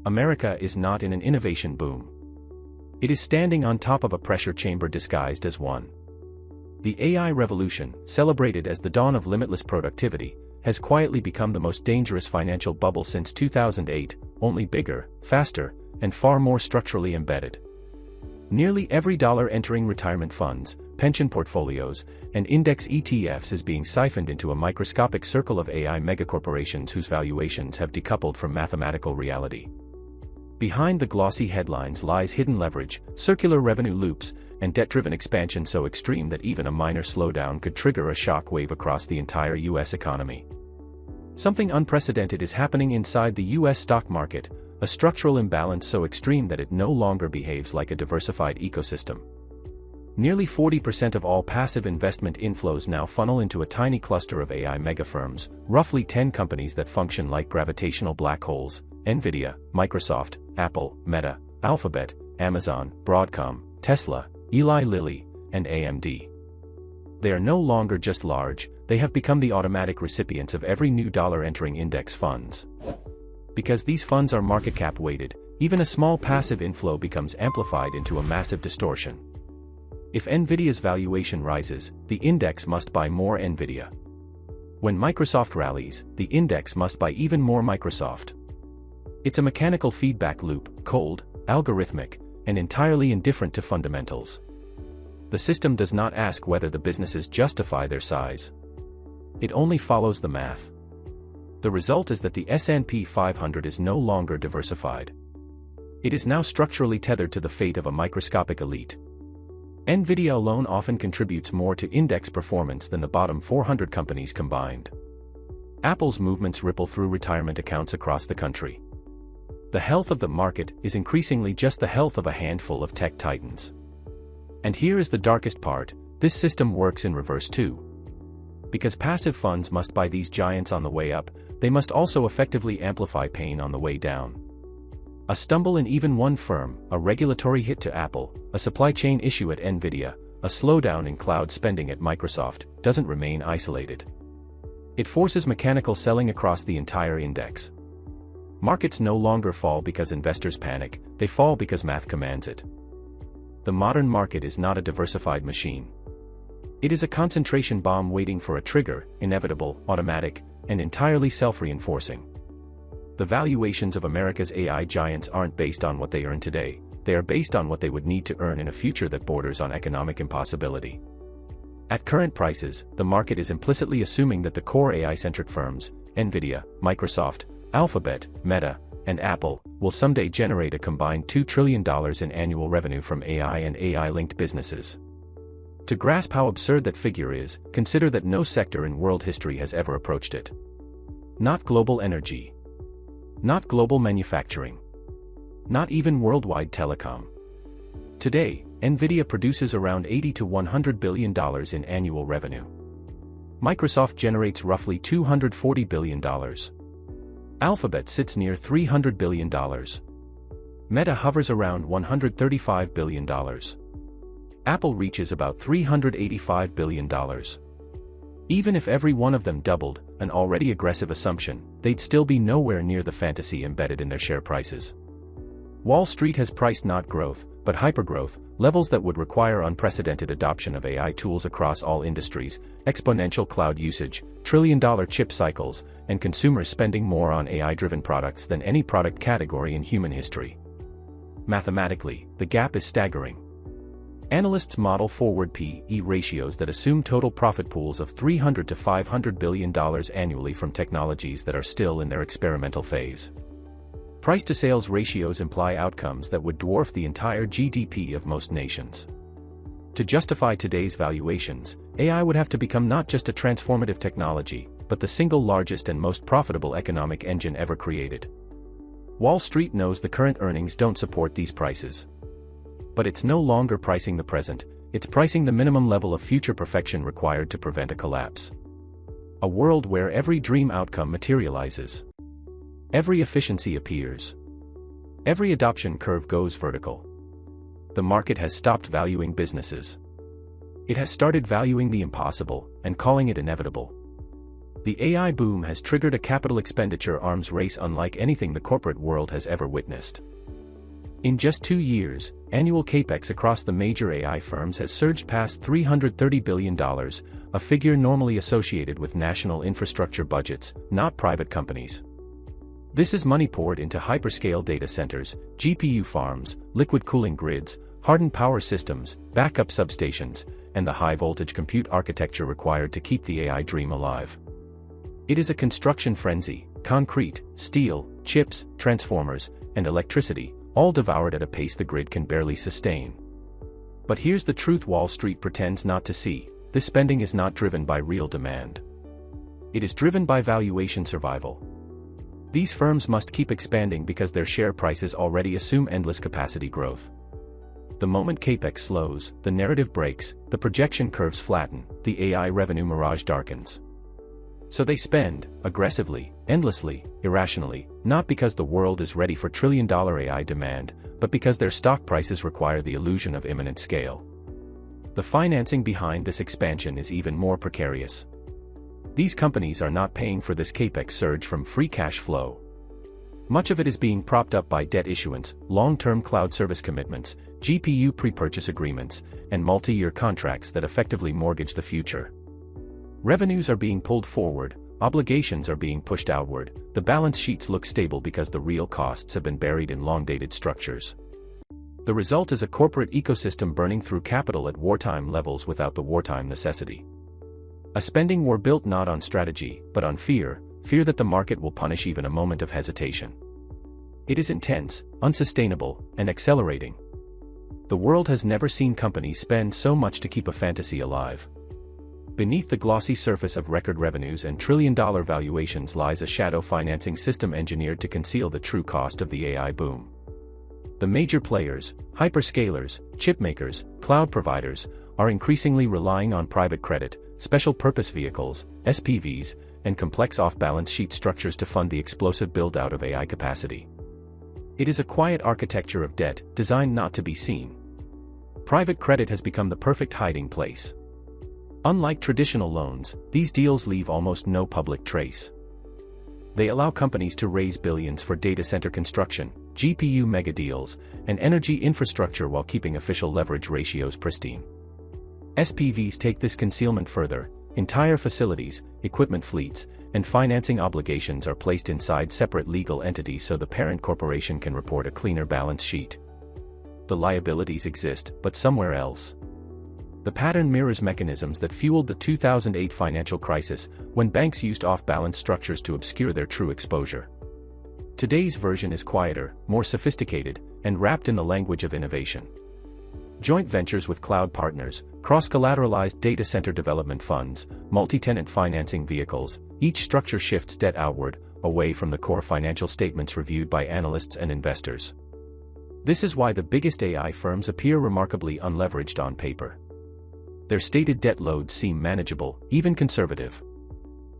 America is not in an innovation boom. It is standing on top of a pressure chamber disguised as one. The AI revolution, celebrated as the dawn of limitless productivity, has quietly become the most dangerous financial bubble since 2008, only bigger, faster, and far more structurally embedded. Nearly every dollar entering retirement funds, pension portfolios, and index ETFs is being siphoned into a microscopic circle of AI megacorporations whose valuations have decoupled from mathematical reality. Behind the glossy headlines lies hidden leverage, circular revenue loops, and debt-driven expansion so extreme that even a minor slowdown could trigger a shock wave across the entire U.S. economy. Something unprecedented is happening inside the U.S. stock market, a structural imbalance so extreme that it no longer behaves like a diversified ecosystem. Nearly 40% of all passive investment inflows now funnel into a tiny cluster of AI megafirms, roughly 10 companies that function like gravitational black holes: Nvidia, Microsoft, Apple, Meta, Alphabet, Amazon, Broadcom, Tesla, Eli Lilly, and AMD. They are no longer just large, they have become the automatic recipients of every new dollar entering index funds. Because these funds are market cap weighted, even a small passive inflow becomes amplified into a massive distortion. If Nvidia's valuation rises, the index must buy more Nvidia. When Microsoft rallies, the index must buy even more Microsoft. It's a mechanical feedback loop, cold, algorithmic, and entirely indifferent to fundamentals. The system does not ask whether the businesses justify their size. It only follows the math. The result is that the S&P 500 is no longer diversified. It is now structurally tethered to the fate of a microscopic elite. Nvidia alone often contributes more to index performance than the bottom 400 companies combined. Apple's movements ripple through retirement accounts across the country. The health of the market is increasingly just the health of a handful of tech titans. And here is the darkest part: this system works in reverse too. Because passive funds must buy these giants on the way up, they must also effectively amplify pain on the way down. A stumble in even one firm, a regulatory hit to Apple, a supply chain issue at Nvidia, a slowdown in cloud spending at Microsoft, doesn't remain isolated. It forces mechanical selling across the entire index. Markets no longer fall because investors panic, they fall because math commands it. The modern market is not a diversified machine. It is a concentration bomb waiting for a trigger, inevitable, automatic, and entirely self-reinforcing. The valuations of America's AI giants aren't based on what they earn today, they are based on what they would need to earn in a future that borders on economic impossibility. At current prices, the market is implicitly assuming that the core AI-centric firms, Nvidia, Microsoft, Alphabet, Meta, and Apple, will someday generate a combined $2 trillion in annual revenue from AI and AI-linked businesses. To grasp how absurd that figure is, consider that no sector in world history has ever approached it. Not global energy. Not global manufacturing. Not even worldwide telecom. Today, Nvidia produces around $80 to $100 billion in annual revenue. Microsoft generates roughly $240 billion. Alphabet sits near $300 billion. Meta hovers around $135 billion. Apple reaches about $385 billion. Even if every one of them doubled, an already aggressive assumption, they'd still be nowhere near the fantasy embedded in their share prices. Wall Street has priced not growth, but hypergrowth, levels that would require unprecedented adoption of AI tools across all industries, exponential cloud usage, trillion-dollar chip cycles, and consumers spending more on AI-driven products than any product category in human history. Mathematically, the gap is staggering. Analysts model forward P/E ratios that assume total profit pools of $300 to $500 billion annually from technologies that are still in their experimental phase. Price-to-sales ratios imply outcomes that would dwarf the entire GDP of most nations. To justify today's valuations, AI would have to become not just a transformative technology, but the single largest and most profitable economic engine ever created. Wall Street knows the current earnings don't support these prices. But it's no longer pricing the present, it's pricing the minimum level of future perfection required to prevent a collapse. A world where every dream outcome materializes. Every efficiency appears. Every adoption curve goes vertical. The market has stopped valuing businesses. It has started valuing the impossible, and calling it inevitable. The AI boom has triggered a capital expenditure arms race unlike anything the corporate world has ever witnessed. In just 2 years, annual capex across the major AI firms has surged past $330 billion, a figure normally associated with national infrastructure budgets, not private companies. This is money poured into hyperscale data centers, GPU farms, liquid cooling grids, hardened power systems, backup substations, and the high-voltage compute architecture required to keep the AI dream alive. It is a construction frenzy: concrete, steel, chips, transformers, and electricity, all devoured at a pace the grid can barely sustain. But here's the truth Wall Street pretends not to see: this spending is not driven by real demand. It is driven by valuation survival. These firms must keep expanding because their share prices already assume endless capacity growth. The moment capex slows, the narrative breaks, the projection curves flatten, the AI revenue mirage darkens. So they spend, aggressively, endlessly, irrationally, not because the world is ready for trillion-dollar AI demand, but because their stock prices require the illusion of imminent scale. The financing behind this expansion is even more precarious. These companies are not paying for this capex surge from free cash flow. Much of it is being propped up by debt issuance, long-term cloud service commitments, GPU pre-purchase agreements, and multi-year contracts that effectively mortgage the future. Revenues are being pulled forward, obligations are being pushed outward, the balance sheets look stable because the real costs have been buried in long-dated structures. The result is a corporate ecosystem burning through capital at wartime levels without the wartime necessity. A spending war built not on strategy, but on fear that the market will punish even a moment of hesitation. It is intense, unsustainable, and accelerating. The world has never seen companies spend so much to keep a fantasy alive. Beneath the glossy surface of record revenues and trillion-dollar valuations lies a shadow financing system engineered to conceal the true cost of the AI boom. The major players, hyperscalers, chipmakers, cloud providers, are increasingly relying on private credit, special purpose vehicles, SPVs, and complex off-balance sheet structures to fund the explosive build-out of AI capacity. It is a quiet architecture of debt, designed not to be seen. Private credit has become the perfect hiding place. Unlike traditional loans, these deals leave almost no public trace. They allow companies to raise billions for data center construction, GPU megadeals, and energy infrastructure while keeping official leverage ratios pristine. SPVs take this concealment further. Entire facilities, equipment fleets, and financing obligations are placed inside separate legal entities so the parent corporation can report a cleaner balance sheet. The liabilities exist, but somewhere else. The pattern mirrors mechanisms that fueled the 2008 financial crisis, when banks used off-balance structures to obscure their true exposure. Today's version is quieter, more sophisticated, and wrapped in the language of innovation. Joint ventures with cloud partners, cross-collateralized data center development funds, multi-tenant financing vehicles, each structure shifts debt outward, away from the core financial statements reviewed by analysts and investors. This is why the biggest AI firms appear remarkably unleveraged on paper. Their stated debt loads seem manageable, even conservative.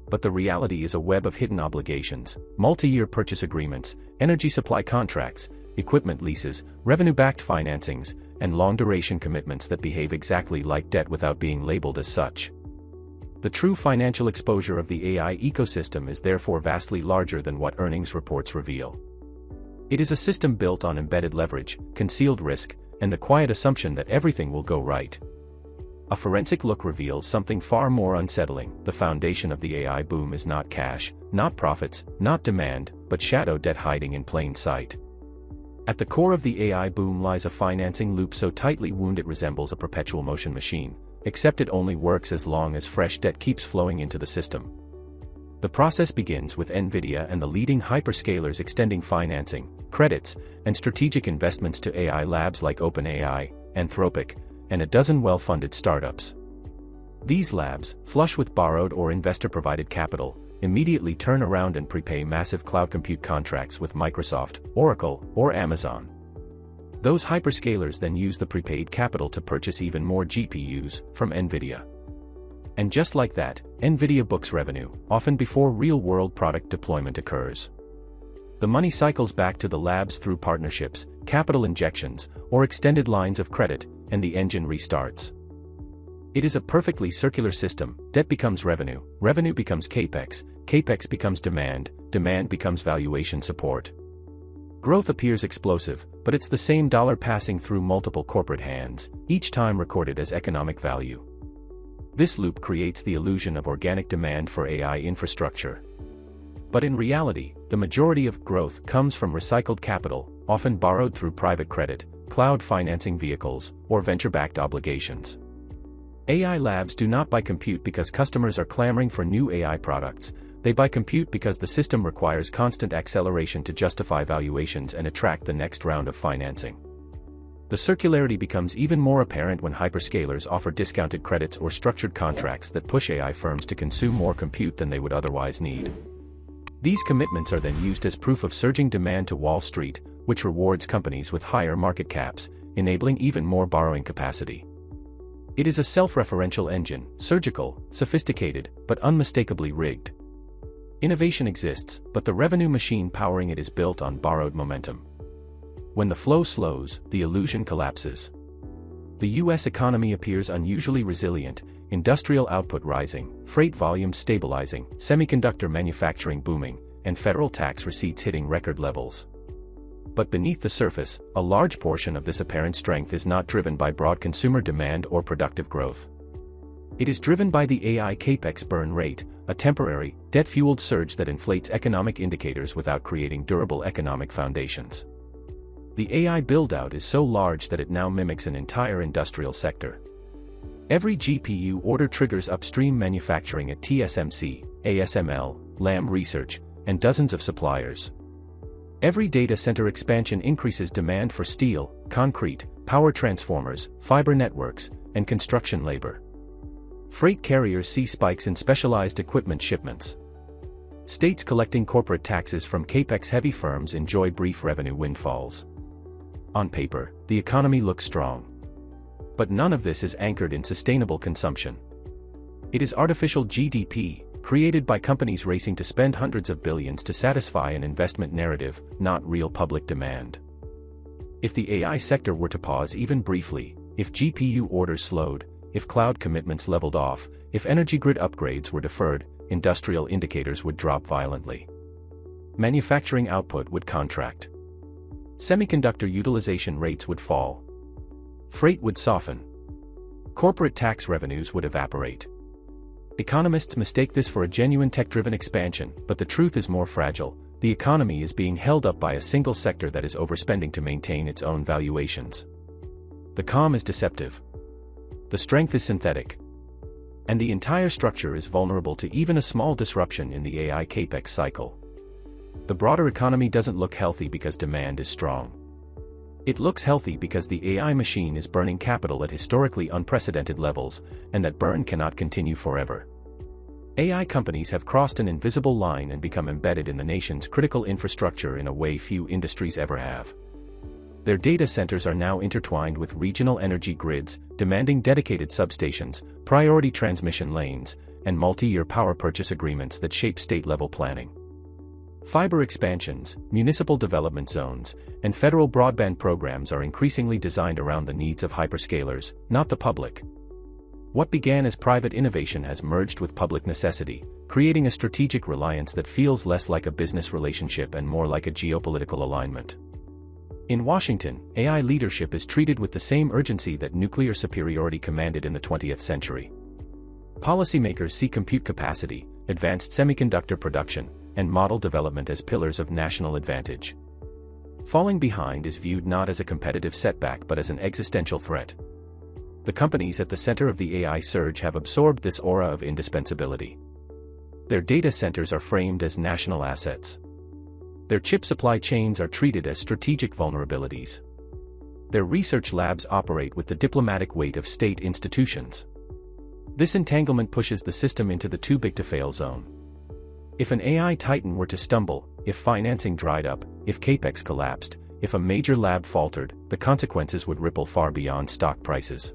But the reality is a web of hidden obligations, multi-year purchase agreements, energy supply contracts, equipment leases, revenue-backed financings, and long-duration commitments that behave exactly like debt without being labeled as such. The true financial exposure of the AI ecosystem is therefore vastly larger than what earnings reports reveal. It is a system built on embedded leverage, concealed risk, and the quiet assumption that everything will go right. A forensic look reveals something far more unsettling: the foundation of the AI boom is not cash, not profits, not demand, but shadow debt hiding in plain sight. At the core of the AI boom lies a financing loop so tightly wound it resembles a perpetual motion machine, except it only works as long as fresh debt keeps flowing into the system. The process begins with Nvidia and the leading hyperscalers extending financing, credits, and strategic investments to AI labs like OpenAI, Anthropic, and a dozen well-funded startups. These labs, flush with borrowed or investor-provided capital, immediately turn around and prepay massive cloud compute contracts with Microsoft, Oracle, or Amazon. Those hyperscalers then use the prepaid capital to purchase even more GPUs from Nvidia. And just like that, Nvidia books revenue, often before real-world product deployment occurs. The money cycles back to the labs through partnerships, capital injections, or extended lines of credit, and the engine restarts. It is a perfectly circular system. Debt becomes revenue, revenue becomes capex, capex becomes demand, demand becomes valuation support. Growth appears explosive, but it's the same dollar passing through multiple corporate hands, each time recorded as economic value. This loop creates the illusion of organic demand for AI infrastructure. But in reality, the majority of growth comes from recycled capital, often borrowed through private credit, cloud financing vehicles, or venture-backed obligations. AI labs do not buy compute because customers are clamoring for new AI products. They buy compute because the system requires constant acceleration to justify valuations and attract the next round of financing. The circularity becomes even more apparent when hyperscalers offer discounted credits or structured contracts that push AI firms to consume more compute than they would otherwise need. These commitments are then used as proof of surging demand to Wall Street, which rewards companies with higher market caps, enabling even more borrowing capacity. It is a self-referential engine, surgical, sophisticated, but unmistakably rigged. Innovation exists, but the revenue machine powering it is built on borrowed momentum. When the flow slows, the illusion collapses. The US economy appears unusually resilient, industrial output rising, freight volumes stabilizing, semiconductor manufacturing booming, and federal tax receipts hitting record levels. But beneath the surface, a large portion of this apparent strength is not driven by broad consumer demand or productive growth. It is driven by the AI capex burn rate, a temporary, debt-fueled surge that inflates economic indicators without creating durable economic foundations. The AI build-out is so large that it now mimics an entire industrial sector. Every GPU order triggers upstream manufacturing at TSMC, ASML, Lam Research, and dozens of suppliers. Every data center expansion increases demand for steel, concrete, power transformers, fiber networks, and construction labor. Freight carriers see spikes in specialized equipment shipments. States collecting corporate taxes from capex-heavy firms enjoy brief revenue windfalls. On paper, the economy looks strong. But none of this is anchored in sustainable consumption. It is artificial GDP, created by companies racing to spend hundreds of billions to satisfy an investment narrative, not real public demand. If the AI sector were to pause even briefly, if GPU orders slowed, if cloud commitments leveled off, if energy grid upgrades were deferred, industrial indicators would drop violently. Manufacturing output would contract. Semiconductor utilization rates would fall. Freight would soften. Corporate tax revenues would evaporate. Economists mistake this for a genuine tech-driven expansion, but the truth is more fragile. The economy is being held up by a single sector that is overspending to maintain its own valuations. The calm is deceptive. The strength is synthetic. And the entire structure is vulnerable to even a small disruption in the AI capex cycle. The broader economy doesn't look healthy because demand is strong. It looks healthy because the AI machine is burning capital at historically unprecedented levels, and that burn cannot continue forever. AI companies have crossed an invisible line and become embedded in the nation's critical infrastructure in a way few industries ever have. Their data centers are now intertwined with regional energy grids, demanding dedicated substations, priority transmission lanes, and multi-year power purchase agreements that shape state-level planning. Fiber expansions, municipal development zones, and federal broadband programs are increasingly designed around the needs of hyperscalers, not the public. What began as private innovation has merged with public necessity, creating a strategic reliance that feels less like a business relationship and more like a geopolitical alignment. In Washington, AI leadership is treated with the same urgency that nuclear superiority commanded in the 20th century. Policymakers see compute capacity, advanced semiconductor production, and model development as pillars of national advantage. Falling behind is viewed not as a competitive setback but as an existential threat. The companies at the center of the AI surge have absorbed this aura of indispensability. Their data centers are framed as national assets. Their chip supply chains are treated as strategic vulnerabilities. Their research labs operate with the diplomatic weight of state institutions. This entanglement pushes the system into the too-big-to-fail zone. If an AI titan were to stumble, if financing dried up, if capex collapsed, if a major lab faltered, the consequences would ripple far beyond stock prices.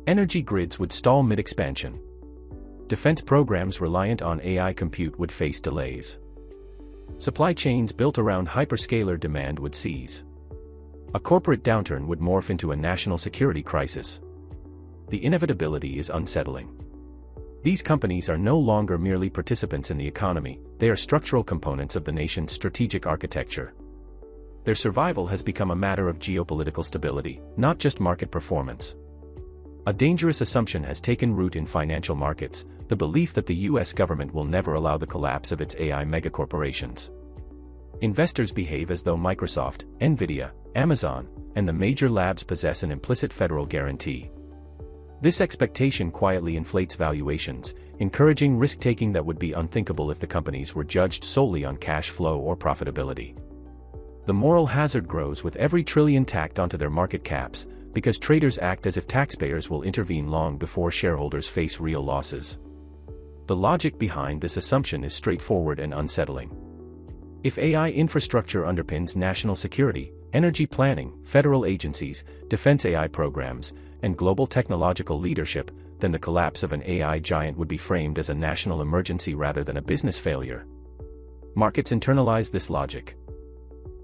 Energy grids would stall mid-expansion. Defense programs reliant on AI compute would face delays. Supply chains built around hyperscaler demand would seize. A corporate downturn would morph into a national security crisis. The inevitability is unsettling. These companies are no longer merely participants in the economy, they are structural components of the nation's strategic architecture. Their survival has become a matter of geopolitical stability, not just market performance. A dangerous assumption has taken root in financial markets, the belief that the US government will never allow the collapse of its AI megacorporations. Investors behave as though Microsoft, Nvidia, Amazon, and the major labs possess an implicit federal guarantee. This expectation quietly inflates valuations, encouraging risk-taking that would be unthinkable if the companies were judged solely on cash flow or profitability. The moral hazard grows with every trillion tacked onto their market caps, because traders act as if taxpayers will intervene long before shareholders face real losses. The logic behind this assumption is straightforward and unsettling. If AI infrastructure underpins national security, energy planning, federal agencies, defense AI programs, and global technological leadership, then the collapse of an AI giant would be framed as a national emergency rather than a business failure. Markets internalize this logic.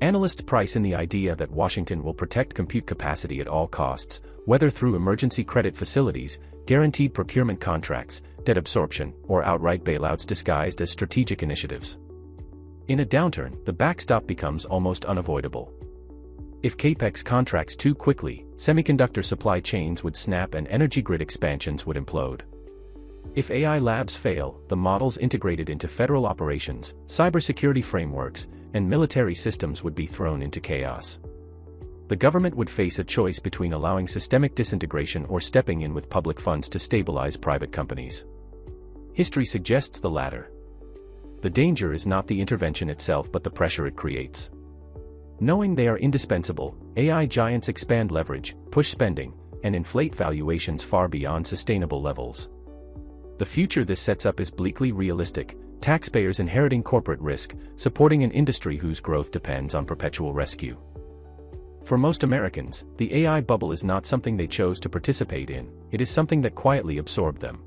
Analysts price in the idea that Washington will protect compute capacity at all costs, whether through emergency credit facilities, guaranteed procurement contracts, debt absorption, or outright bailouts disguised as strategic initiatives. In a downturn, the backstop becomes almost unavoidable. If CapEx contracts too quickly, semiconductor supply chains would snap and energy grid expansions would implode. If AI labs fail, the models integrated into federal operations, cybersecurity frameworks, and military systems would be thrown into chaos. The government would face a choice between allowing systemic disintegration or stepping in with public funds to stabilize private companies. History suggests the latter. The danger is not the intervention itself but the pressure it creates. Knowing they are indispensable, AI giants expand leverage, push spending, and inflate valuations far beyond sustainable levels. The future this sets up is bleakly realistic, taxpayers inheriting corporate risk, supporting an industry whose growth depends on perpetual rescue. For most Americans, the AI bubble is not something they chose to participate in, it is something that quietly absorbed them.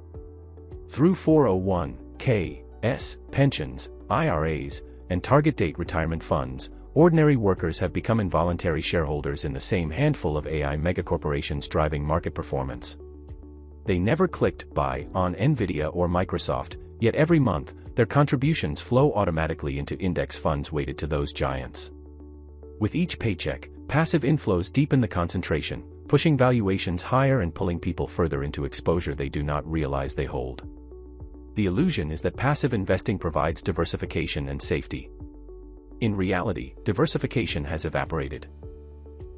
Through 401(k)s, pensions, IRAs, and target date retirement funds, ordinary workers have become involuntary shareholders in the same handful of AI megacorporations driving market performance. They never clicked buy on Nvidia or Microsoft, yet every month, their contributions flow automatically into index funds weighted to those giants. With each paycheck, passive inflows deepen the concentration, pushing valuations higher and pulling people further into exposure they do not realize they hold. The illusion is that passive investing provides diversification and safety. In reality, diversification has evaporated.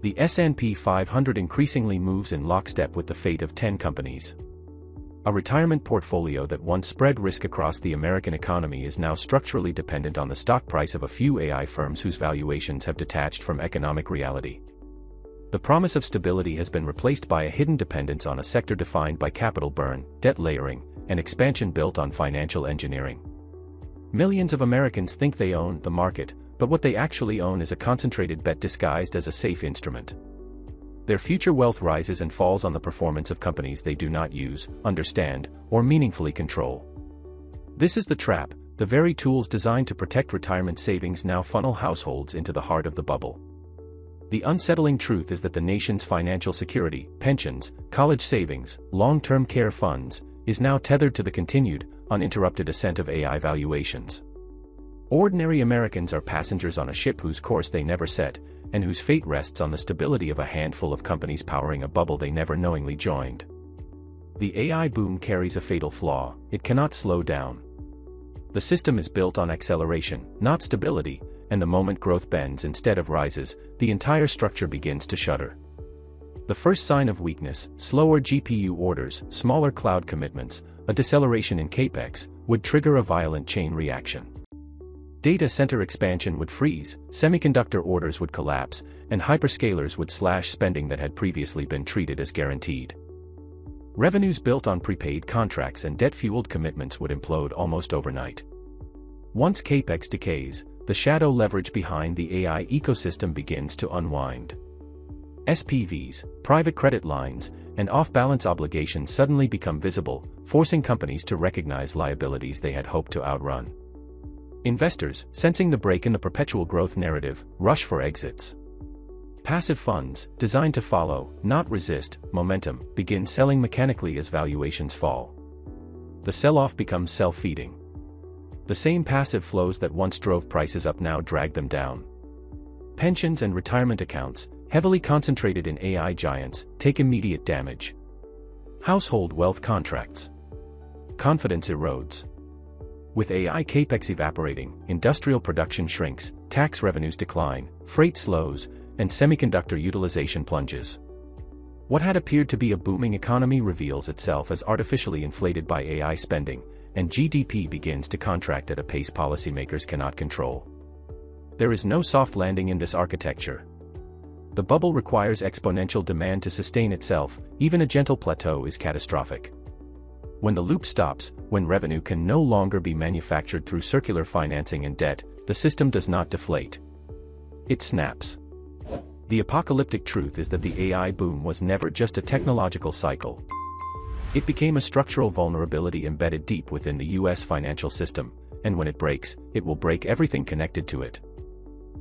The S&P 500 increasingly moves in lockstep with the fate of 10 companies. A retirement portfolio that once spread risk across the American economy is now structurally dependent on the stock price of a few AI firms whose valuations have detached from economic reality. The promise of stability has been replaced by a hidden dependence on a sector defined by capital burn, debt layering, and expansion built on financial engineering. Millions of Americans think they own the market, but what they actually own is a concentrated bet disguised as a safe instrument. Their future wealth rises and falls on the performance of companies they do not use, understand, or meaningfully control. This is the trap. The very tools designed to protect retirement savings now funnel households into the heart of the bubble. The unsettling truth is that the nation's financial security, pensions, college savings, long-term care funds, is now tethered to the continued, uninterrupted ascent of AI valuations. Ordinary Americans are passengers on a ship whose course they never set, and whose fate rests on the stability of a handful of companies powering a bubble they never knowingly joined. The AI boom carries a fatal flaw: it cannot slow down. The system is built on acceleration, not stability, and the moment growth bends instead of rises, the entire structure begins to shudder. The first sign of weakness, slower GPU orders, smaller cloud commitments, a deceleration in CapEx, would trigger a violent chain reaction. Data center expansion would freeze, semiconductor orders would collapse, and hyperscalers would slash spending that had previously been treated as guaranteed. Revenues built on prepaid contracts and debt-fueled commitments would implode almost overnight. Once CapEx decays, the shadow leverage behind the AI ecosystem begins to unwind. SPVs, private credit lines, and off-balance obligations suddenly become visible, forcing companies to recognize liabilities they had hoped to outrun. Investors, sensing the break in the perpetual growth narrative, rush for exits. Passive funds, designed to follow, not resist, momentum, begin selling mechanically as valuations fall. The sell-off becomes self-feeding. The same passive flows that once drove prices up now drag them down. Pensions and retirement accounts, heavily concentrated in AI giants, take immediate damage. Household wealth contracts. Confidence erodes. With AI capex evaporating, industrial production shrinks, tax revenues decline, freight slows, and semiconductor utilization plunges. What had appeared to be a booming economy reveals itself as artificially inflated by AI spending, and GDP begins to contract at a pace policymakers cannot control. There is no soft landing in this architecture. The bubble requires exponential demand to sustain itself, even a gentle plateau is catastrophic. When the loop stops, when revenue can no longer be manufactured through circular financing and debt, the system does not deflate. It snaps. The apocalyptic truth is that the AI boom was never just a technological cycle. It became a structural vulnerability embedded deep within the US financial system, and when it breaks, it will break everything connected to it.